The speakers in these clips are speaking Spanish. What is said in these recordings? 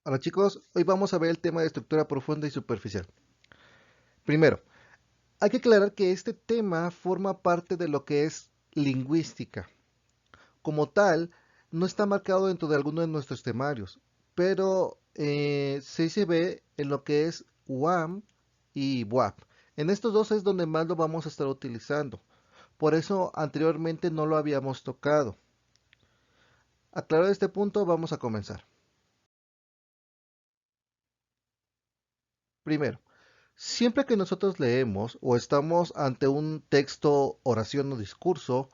Hola chicos, hoy vamos a ver el tema de estructura profunda y superficial. Primero, hay que aclarar que este tema forma parte de lo que es lingüística. Como tal, no está marcado dentro de alguno de nuestros temarios, pero sí se ve en lo que es UAM y WAP. En estos dos es donde más lo vamos a estar utilizando. Por eso anteriormente no lo habíamos tocado. Aclarado este punto, vamos a comenzar. Primero, siempre que nosotros leemos o estamos ante un texto, oración o discurso,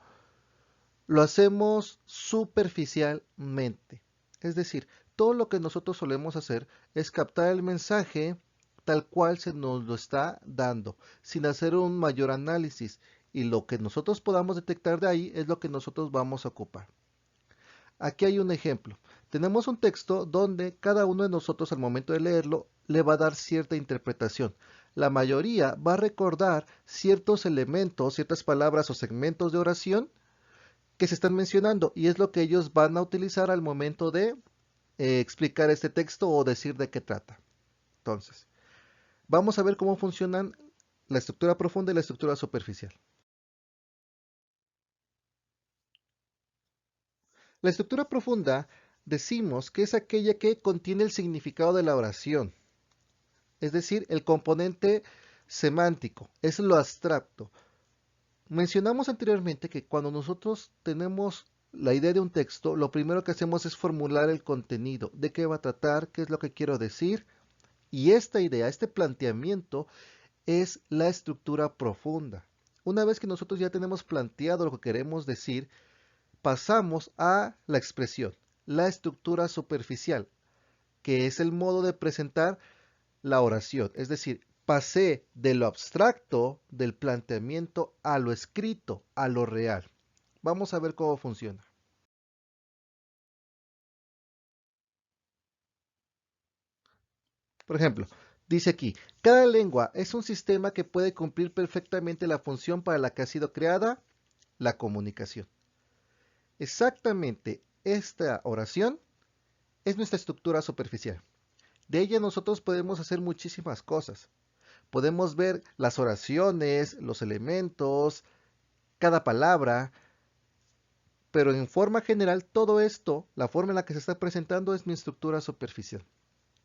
lo hacemos superficialmente. Es decir, todo lo que nosotros solemos hacer es captar el mensaje tal cual se nos lo está dando, sin hacer un mayor análisis. Y lo que nosotros podamos detectar de ahí es lo que nosotros vamos a ocupar. Aquí hay un ejemplo. Tenemos un texto donde cada uno de nosotros al momento de leerlo le va a dar cierta interpretación. La mayoría va a recordar ciertos elementos, ciertas palabras o segmentos de oración que se están mencionando y es lo que ellos van a utilizar al momento de explicar este texto o decir de qué trata. Entonces, vamos a ver cómo funcionan la estructura profunda y la estructura superficial. La estructura profunda decimos que es aquella que contiene el significado de la oración, es decir, el componente semántico, es lo abstracto. Mencionamos anteriormente que cuando nosotros tenemos la idea de un texto, lo primero que hacemos es formular el contenido, de qué va a tratar, qué es lo que quiero decir, y esta idea, este planteamiento es la estructura profunda. Una vez que nosotros ya tenemos planteado lo que queremos decir, pasamos a la expresión, la estructura superficial, que es el modo de presentar la oración. Es decir, pasé de lo abstracto, del planteamiento, a lo escrito, a lo real. Vamos a ver cómo funciona. Por ejemplo, dice aquí, cada lengua es un sistema que puede cumplir perfectamente la función para la que ha sido creada, la comunicación. Exactamente esta oración es nuestra estructura superficial. De ella nosotros podemos hacer muchísimas cosas. Podemos ver las oraciones, los elementos, cada palabra, pero en forma general todo esto, la forma en la que se está presentando es mi estructura superficial.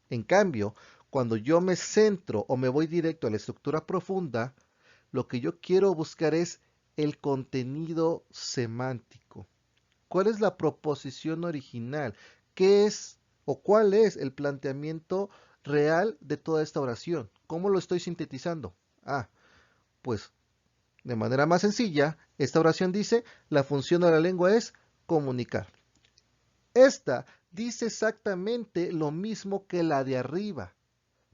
En cambio, cuando yo me centro o me voy directo a la estructura profunda, lo que yo quiero buscar es el contenido semántico. ¿Cuál es la proposición original? ¿Qué es o cuál es el planteamiento real de toda esta oración? ¿Cómo lo estoy sintetizando? Ah, pues de manera más sencilla, esta oración dice, la función de la lengua es comunicar. Esta dice exactamente lo mismo que la de arriba,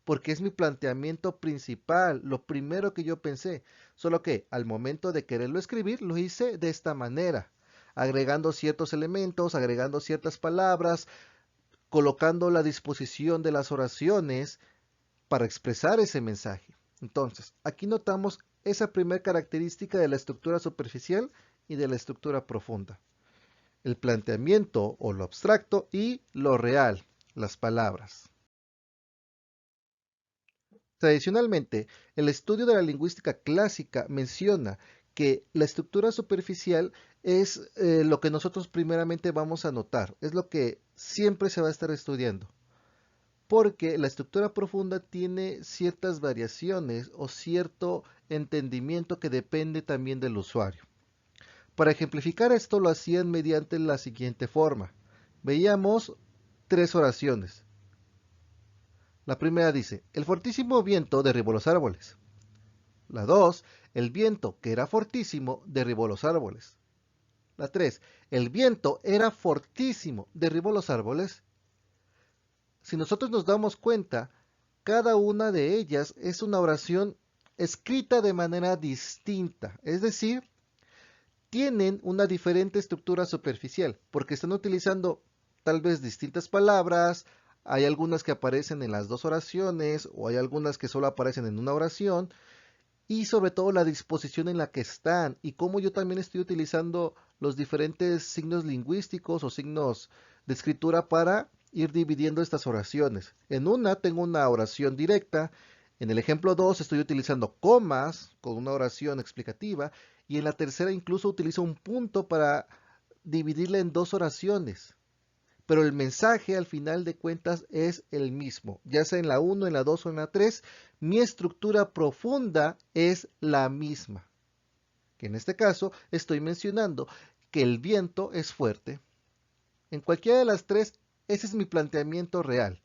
porque es mi planteamiento principal, lo primero que yo pensé, solo que al momento de quererlo escribir lo hice de esta manera, agregando ciertos elementos, agregando ciertas palabras, colocando la disposición de las oraciones para expresar ese mensaje. Entonces, aquí notamos esa primera característica de la estructura superficial y de la estructura profunda. El planteamiento o lo abstracto y lo real, las palabras. Tradicionalmente, el estudio de la lingüística clásica menciona que la estructura superficial es lo que nosotros primeramente vamos a notar, es lo que siempre se va a estar estudiando, porque la estructura profunda tiene ciertas variaciones o cierto entendimiento que depende también del usuario. Para ejemplificar esto lo hacían mediante la siguiente forma. Veíamos tres oraciones. La primera dice, el fortísimo viento derribó los árboles. La 2, el viento, que era fortísimo, derribó los árboles. La 3, el viento era fortísimo, derribó los árboles. Si nosotros nos damos cuenta, cada una de ellas es una oración escrita de manera distinta, es decir, tienen una diferente estructura superficial, porque están utilizando tal vez distintas palabras, hay algunas que aparecen en las dos oraciones o hay algunas que solo aparecen en una oración, y sobre todo la disposición en la que están y cómo yo también estoy utilizando los diferentes signos lingüísticos o signos de escritura para ir dividiendo estas oraciones. En una tengo una oración directa, en el ejemplo 2 estoy utilizando comas con una oración explicativa y en la tercera incluso utilizo un punto para dividirla en dos oraciones. Pero el mensaje al final de cuentas es el mismo, ya sea en la 1, en la 2 o en la 3, mi estructura profunda es la misma. Que en este caso estoy mencionando que el viento es fuerte. En cualquiera de las tres, ese es mi planteamiento real.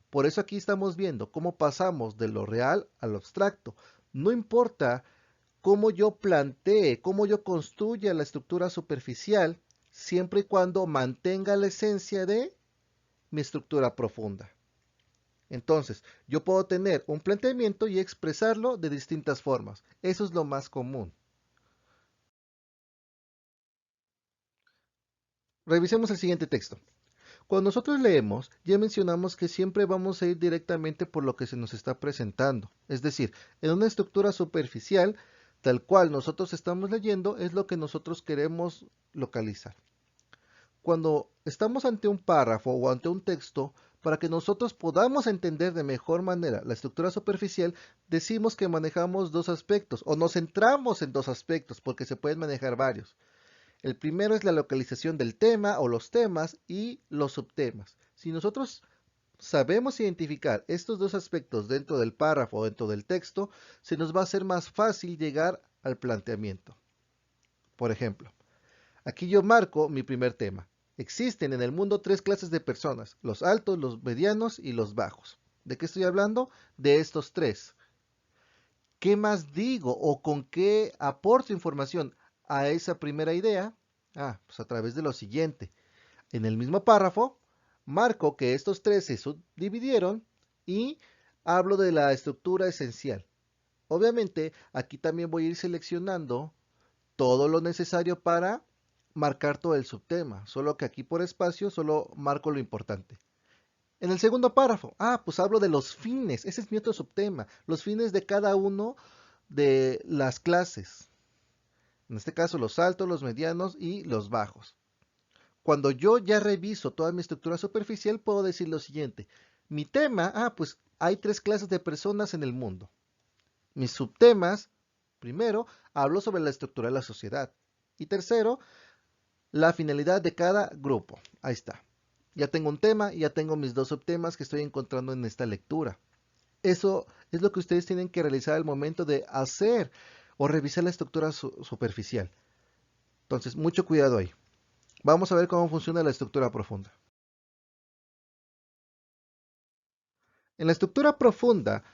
Por eso aquí estamos viendo cómo pasamos de lo real a lo abstracto. No importa cómo yo plantee, cómo yo construya la estructura superficial, siempre y cuando mantenga la esencia de mi estructura profunda. Entonces, yo puedo tener un planteamiento y expresarlo de distintas formas. Eso es lo más común. Revisemos el siguiente texto. Cuando nosotros leemos, ya mencionamos que siempre vamos a ir directamente por lo que se nos está presentando. Es decir, en una estructura superficial, tal cual nosotros estamos leyendo, es lo que nosotros queremos localizar. Cuando estamos ante un párrafo o ante un texto, para que nosotros podamos entender de mejor manera la estructura superficial, decimos que manejamos dos aspectos o nos centramos en dos aspectos porque se pueden manejar varios. El primero es la localización del tema o los temas y los subtemas. Si nosotros sabemos identificar estos dos aspectos dentro del párrafo o dentro del texto, se nos va a hacer más fácil llegar al planteamiento. Por ejemplo, aquí yo marco mi primer tema. Existen en el mundo tres clases de personas, los altos, los medianos y los bajos. ¿De qué estoy hablando? De estos tres. ¿Qué más digo o con qué aporto información a esa primera idea? Pues a través de lo siguiente. En el mismo párrafo, marco que estos tres se subdividieron y hablo de la estructura esencial. Obviamente, aquí también voy a ir seleccionando todo lo necesario para marcar todo el subtema, solo que aquí por espacio solo marco lo importante. En el segundo párrafo, pues hablo de los fines, ese es mi otro subtema, los fines de cada uno de las clases. En este caso, los altos, los medianos y los bajos. Cuando yo ya reviso toda mi estructura superficial, puedo decir lo siguiente. Mi tema, pues hay tres clases de personas en el mundo. Mis subtemas, primero, hablo sobre la estructura de la sociedad. Y tercero, la finalidad de cada grupo. Ahí está. Ya tengo un tema y ya tengo mis dos subtemas que estoy encontrando en esta lectura. Eso es lo que ustedes tienen que realizar al momento de hacer o revisar la estructura superficial. Entonces, mucho cuidado ahí. Vamos a ver cómo funciona la estructura profunda. En la estructura profunda,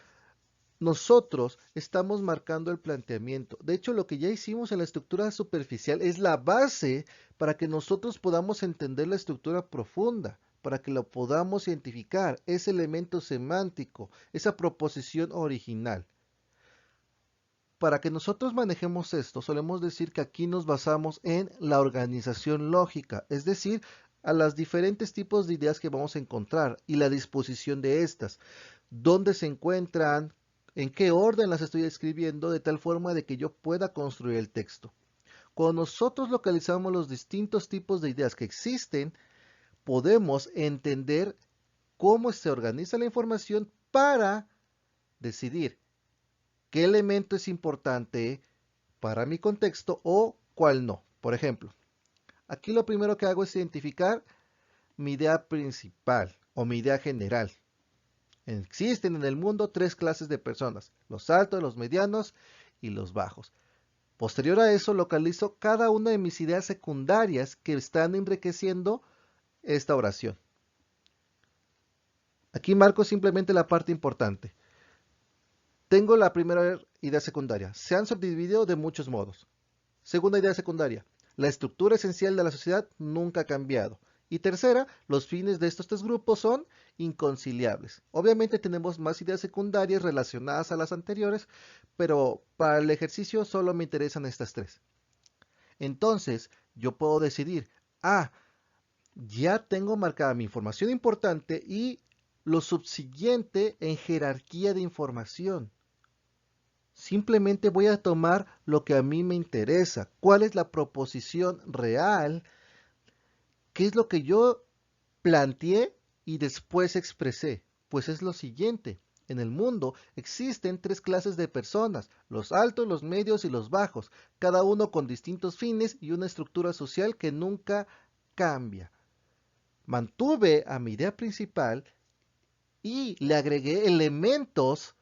nosotros estamos marcando el planteamiento. De hecho, lo que ya hicimos en la estructura superficial es la base para que nosotros podamos entender la estructura profunda, para que lo podamos identificar, ese elemento semántico, esa proposición original. Para que nosotros manejemos esto, solemos decir que aquí nos basamos en la organización lógica, es decir, a los diferentes tipos de ideas que vamos a encontrar y la disposición de estas, dónde se encuentran, en qué orden las estoy escribiendo, de tal forma de que yo pueda construir el texto. Cuando nosotros localizamos los distintos tipos de ideas que existen, podemos entender cómo se organiza la información para decidir qué elemento es importante para mi contexto o cuál no. Por ejemplo, aquí lo primero que hago es identificar mi idea principal o mi idea general. Existen en el mundo tres clases de personas, los altos, los medianos y los bajos. Posterior a eso localizo cada una de mis ideas secundarias que están enriqueciendo esta oración. Aquí marco simplemente la parte importante. Tengo la primera idea secundaria. Se han subdividido de muchos modos. Segunda idea secundaria. La estructura esencial de la sociedad nunca ha cambiado. Y tercera, los fines de estos tres grupos son inconciliables. Obviamente tenemos más ideas secundarias relacionadas a las anteriores, pero para el ejercicio solo me interesan estas tres. Entonces, yo puedo decidir, ya tengo marcada mi información importante y lo subsiguiente en jerarquía de información. Simplemente voy a tomar lo que a mí me interesa. ¿Cuál es la proposición real? ¿Qué es lo que yo planteé y después expresé? Pues es lo siguiente. En el mundo existen tres clases de personas, los altos, los medios y los bajos, cada uno con distintos fines y una estructura social que nunca cambia. Mantuve a mi idea principal y le agregué elementos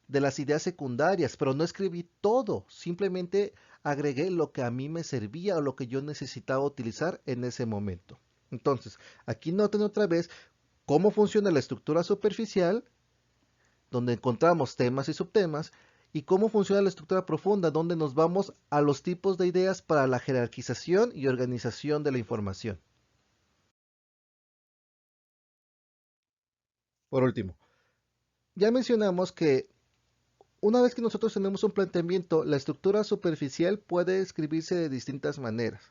de las ideas secundarias, pero no escribí todo, simplemente agregué lo que a mí me servía o lo que yo necesitaba utilizar en ese momento. Entonces, aquí noten otra vez cómo funciona la estructura superficial, donde encontramos temas y subtemas, y cómo funciona la estructura profunda, donde nos vamos a los tipos de ideas para la jerarquización y organización de la información. Por último, ya mencionamos que una vez que nosotros tenemos un planteamiento, la estructura superficial puede escribirse de distintas maneras.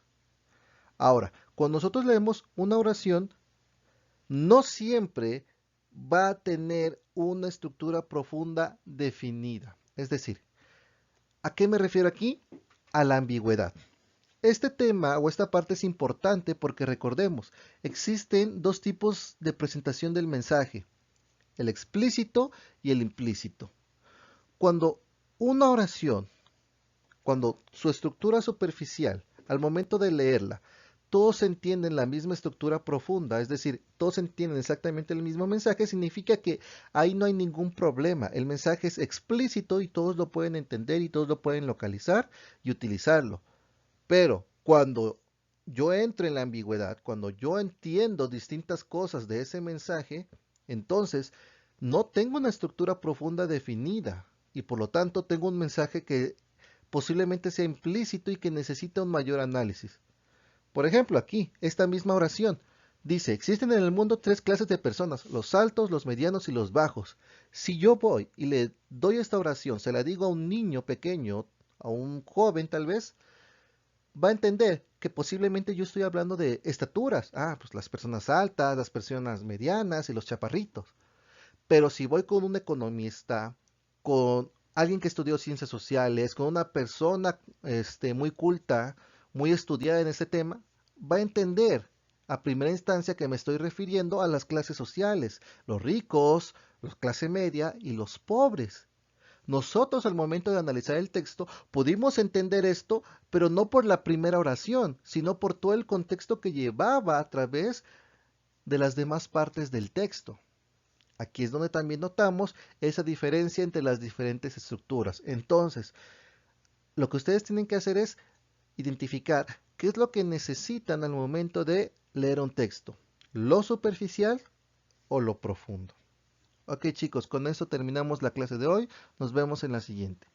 Ahora, cuando nosotros leemos una oración, no siempre va a tener una estructura profunda definida. Es decir, ¿a qué me refiero aquí? A la ambigüedad. Este tema o esta parte es importante porque recordemos, existen dos tipos de presentación del mensaje, el explícito y el implícito. Cuando una oración, cuando su estructura superficial, al momento de leerla, todos entienden la misma estructura profunda, es decir, todos entienden exactamente el mismo mensaje, significa que ahí no hay ningún problema. El mensaje es explícito y todos lo pueden entender y todos lo pueden localizar y utilizarlo. Pero cuando yo entro en la ambigüedad, cuando yo entiendo distintas cosas de ese mensaje, entonces no tengo una estructura profunda definida y por lo tanto tengo un mensaje que posiblemente sea implícito y que necesita un mayor análisis. Por ejemplo, aquí, esta misma oración dice, existen en el mundo tres clases de personas, los altos, los medianos y los bajos. Si yo voy y le doy esta oración, se la digo a un niño pequeño, a un joven tal vez, va a entender que posiblemente yo estoy hablando de estaturas. Ah, pues las personas altas, las personas medianas y los chaparritos. Pero si voy con un economista, con alguien que estudió ciencias sociales, con una persona muy culta, muy estudiada en ese tema, va a entender a primera instancia que me estoy refiriendo a las clases sociales, los ricos, la clase media y los pobres. Nosotros al momento de analizar el texto pudimos entender esto, pero no por la primera oración, sino por todo el contexto que llevaba a través de las demás partes del texto. Aquí es donde también notamos esa diferencia entre las diferentes estructuras. Entonces, lo que ustedes tienen que hacer es identificar qué es lo que necesitan al momento de leer un texto, lo superficial o lo profundo. Ok chicos, con esto terminamos la clase de hoy. Nos vemos en la siguiente.